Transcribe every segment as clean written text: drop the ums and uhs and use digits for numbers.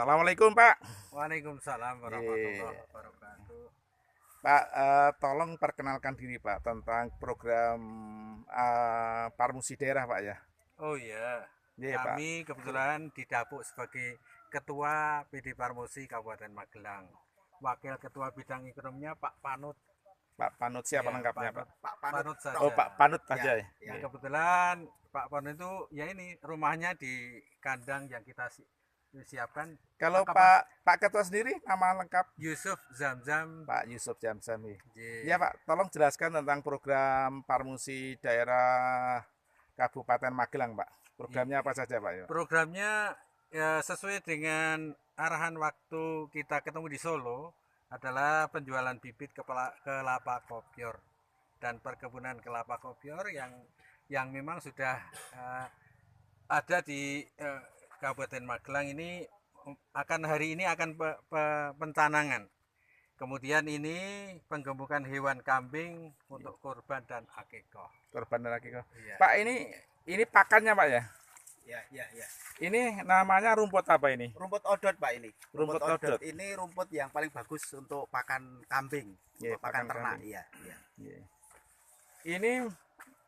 Assalamualaikum Pak. Waalaikumsalam Iya. warahmatullahi wabarakatuh. Pak, tolong perkenalkan diri Pak tentang program Parmusi daerah Pak ya. Oh iya, Iya Pak. kami kebetulan didapuk sebagai Ketua PD Parmusi Kabupaten Magelang. Wakil Ketua Bidang Ekonominya Pak Panut. Pak Panut siapa Ya, lengkapnya Pak? Pak Panut Panut Oh saja. Pak Panut ya, aja ya. ya. Nah, Iya. kebetulan Pak Panut itu ya ini rumahnya di kandang yang kita siapkan. Kalau Kapal- Pak Ketua sendiri nama lengkap Yusuf Zamzam. Pak Yusuf Jamsami. J. Ya Pak, tolong jelaskan tentang program Parmusi daerah Kabupaten Magelang Pak. Programnya apa saja Pak? Ya? Programnya ya, sesuai dengan arahan waktu kita ketemu di Solo adalah penjualan bibit kelapa kopior dan perkebunan kelapa kopior yang memang sudah ada di Kabupaten Magelang ini hari ini akan pencanangan. Kemudian ini penggemukan hewan kambing untuk korban dan akikah. Korban dan akikah. Iya. Pak ini pakannya Pak ya? Ya. Ini namanya rumput apa ini? Rumput odot Pak ini. Rumput odot. Ini rumput yang paling bagus untuk pakan kambing, Iya, untuk pakan pakan ternak. kambing. Iya. Iya. Ini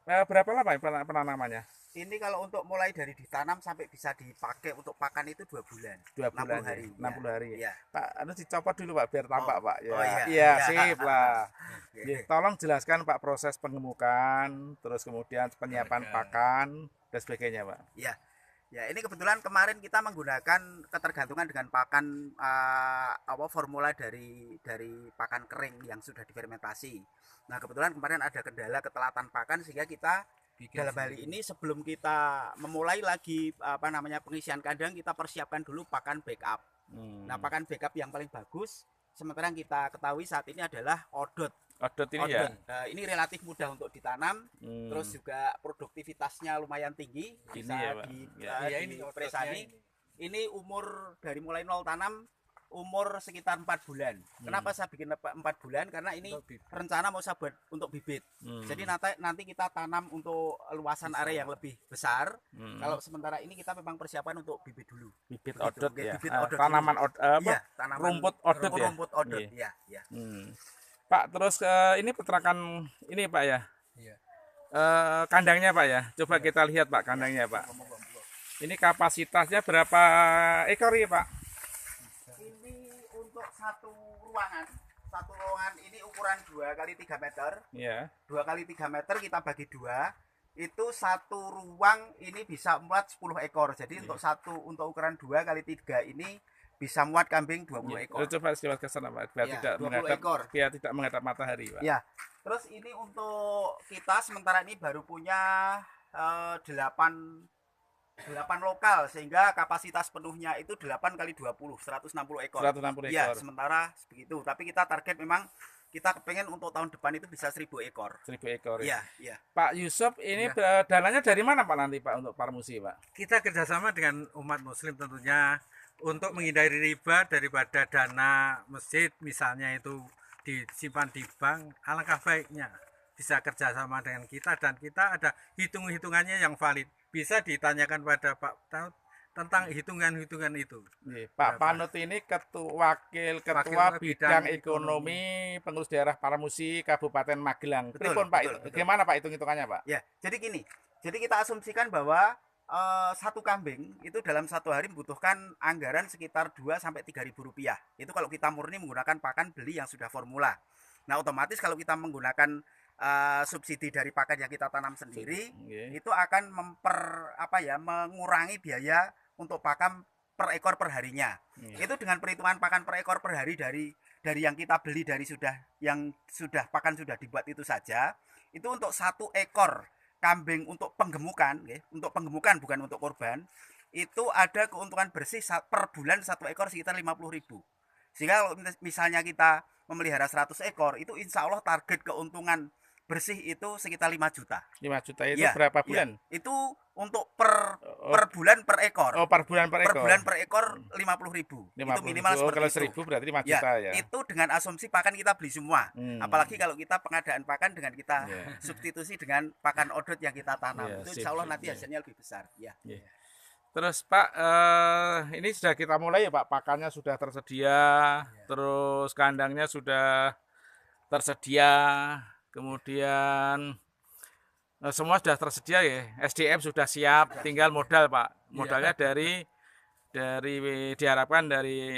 berapa lama penanamannya? Ini kalau untuk mulai dari ditanam sampai bisa dipakai untuk pakan itu 2 bulan. 2 bulan 60 hari. ya? 60 hari. Iya. Pak, harus dicopot dulu Pak biar tampak Pak. Ya. Oh, iya. Iya, Iya. sip lah. Iya. Ya, tolong jelaskan Pak proses pengemukan, terus kemudian penyiapan pakan dan sebagainya Pak. Iya. Ya, ini kebetulan kemarin kita menggunakan ketergantungan dengan pakan formula dari pakan kering yang sudah difermentasi. Nah, kebetulan kemarin ada kendala ketelatan pakan sehingga kita dalam hal ini sebelum kita memulai lagi pengisian kandang, kita persiapkan dulu pakan backup. Nah, pakan backup yang paling bagus sementara yang kita ketahui saat ini adalah odot. Odot ini ya. Ini relatif mudah untuk ditanam, terus juga produktivitasnya lumayan tinggi. Ini Bisa ya, Pak. Ya, ini dipresani. Ini umur dari mulai nol tanam umur sekitar 4 bulan. Kenapa saya bikin 4 bulan? Karena ini rencana mau saya buat untuk bibit. Jadi nanti kita tanam untuk luasan area yang lebih besar. Kalau sementara ini kita memang persiapan untuk bibit dulu. Bibit Begitu, odot bibit ya. odot Tanaman Iya, tanaman rumput odot ya. rumput odot, Iya. ya. Pak, terus ini peternakan ini Pak ya. Iya. Kandangnya Pak ya. Coba kita lihat Pak kandangnya Pak. Ini kapasitasnya berapa ekor ya Pak? Ini untuk satu ruangan ini ukuran 2 kali 3 meter. Iya. 2 kali 3 meter kita bagi 2. Itu satu ruang ini bisa muat 10 ekor. Jadi untuk ukuran 2 kali 3 ini bisa muat kambing 20 ekor. Coba ke sana Pak, biar Ya, tidak 20 menghadap ekor. biar tidak menghadap matahari Pak. Ya. Terus ini untuk kita sementara ini baru punya 8 lokal sehingga kapasitas penuhnya itu 8 kali 20 160 ekor. 160 ekor. Ya, sementara begitu. Tapi kita target memang kita kepengen untuk tahun depan itu bisa 1000 ekor. 1000 ekor ya. Iya. Pak Yusuf ini dananya dari mana Pak nanti Pak untuk Parmusi Pak? Kita kerjasama dengan umat muslim tentunya untuk menghindari riba daripada dana masjid misalnya itu disimpan di bank, alangkah baiknya bisa kerjasama dengan kita dan kita ada hitung-hitungannya yang valid, bisa ditanyakan pada Pak Taut tentang hitungan-hitungan itu. Pak Panut ini wakil ketua bidang ekonomi pengurus daerah Parmusi Kabupaten Magelang. Betul, Pak, betul. gimana Pak hitung-hitungannya Pak? Ya, jadi gini. Jadi kita asumsikan bahwa satu kambing itu dalam satu hari membutuhkan anggaran sekitar 2 sampai 3.000 rupiah. Itu kalau kita murni menggunakan pakan beli yang sudah formula. Nah, otomatis kalau kita menggunakan subsidi dari pakan yang kita tanam sendiri, itu akan mengurangi biaya untuk pakan per ekor per harinya. Itu dengan perhitungan pakan per ekor per hari dari yang kita beli pakan sudah dibuat itu saja. Itu untuk 1 ekor kambing untuk penggemukan bukan untuk korban, itu ada keuntungan bersih per bulan 1 ekor sekitar 50.000. Sehingga kalau misalnya kita memelihara 100 ekor, itu insya Allah target keuntungan bersih itu sekitar 5 juta. 5 juta itu Ya, berapa bulan? Ya. Itu untuk per bulan per ekor. Oh, per bulan per ekor. Per bulan per ekor 50.000. Itu minimal seperti kalau itu. 1.000 berarti 5 juta ya. Itu dengan asumsi pakan kita beli semua. Apalagi kalau kita pengadaan pakan dengan kita substitusi dengan pakan odot yang kita tanam. Itu insya Allah nanti hasilnya lebih besar. Ya. Terus Pak, ini sudah kita mulai ya Pak, pakannya sudah tersedia, terus kandangnya sudah tersedia, kemudian semua sudah tersedia ya, SDM sudah siap, tinggal modal Pak. Modalnya dari diharapkan dari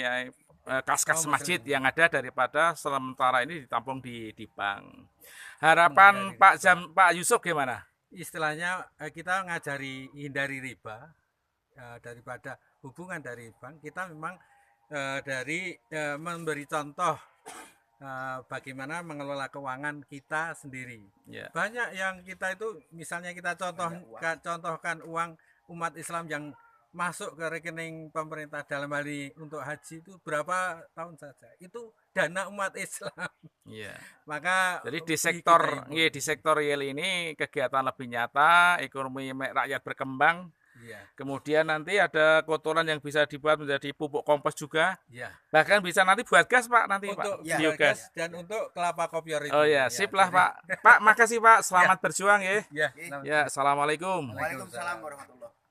kas-kas masjid yang ada daripada sementara ini ditampung di bank. Harapan Pak Yusuf gimana? Istilahnya kita ngajari hindari riba. Daripada hubungan dari bank, kita memang dari memberi contoh bagaimana mengelola keuangan kita sendiri. Ya. Banyak yang kita itu, misalnya kita contohkan uang umat Islam yang masuk ke rekening pemerintah dalam hal ini untuk haji itu berapa tahun saja, itu dana umat Islam. Iya. Maka jadi di sektor real ini kegiatan lebih nyata, ekonomi rakyat berkembang. Iya. Kemudian nanti ada kotoran yang bisa dibuat menjadi pupuk kompos juga. Iya. Bahkan bisa nanti buat gas Pak nanti untuk Pak. Biogas dan untuk kelapa kopior itu. Oh ya, sip lah Pak. Pak, makasih Pak. Selamat berjuang ya. Ya. Ya, assalamualaikum. Waalaikumsalam warahmatullahi